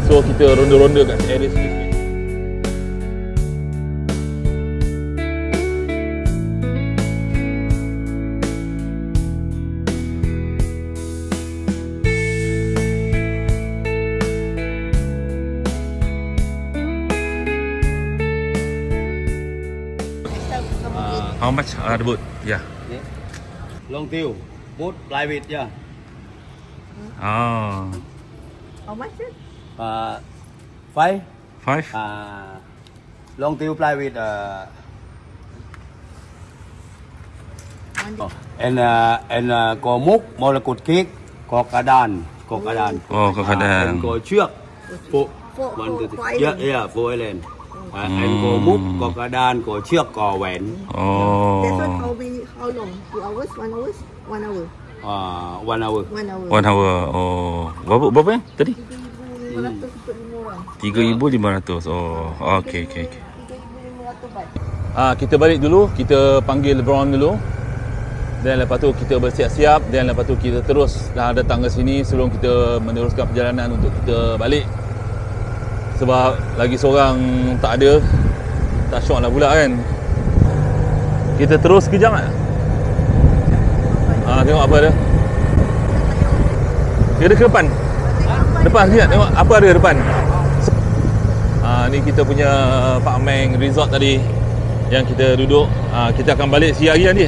So kita ronda-ronda kat area sikit. How much the boat? Yeah. Long tail, boat private, yeah. Oh. How much is it? Five. Long tail private. And có múc, một là cột kick, có cả đàn. Oh, có cả đàn. Có trước. For Yeah, for island. And có múc, có cả đàn, có trước, có vẹn. Oh. This one how long? 2 hours? 1 hour? 1 hour. 1 hour. 1 hour. 1 hour. Oh. Berapa ya tadi? 3,500. Oh, okey. 3,500 baht. Kita balik dulu, kita panggil LeBron dulu. Dan lepas tu kita bersiap-siap dan lepas tu kita terus dah datang ke sini sebelum kita meneruskan perjalanan untuk kita balik. Sebab lagi seorang tak ada. Tak syok lah pula kan. Kita terus kejap tak? Tengok apa ada. Dia ada ke depan? Depan lihat tengok apa ada depan. Ni kita punya Pak Meng Resort tadi yang kita duduk. Kita akan balik siang hari ni.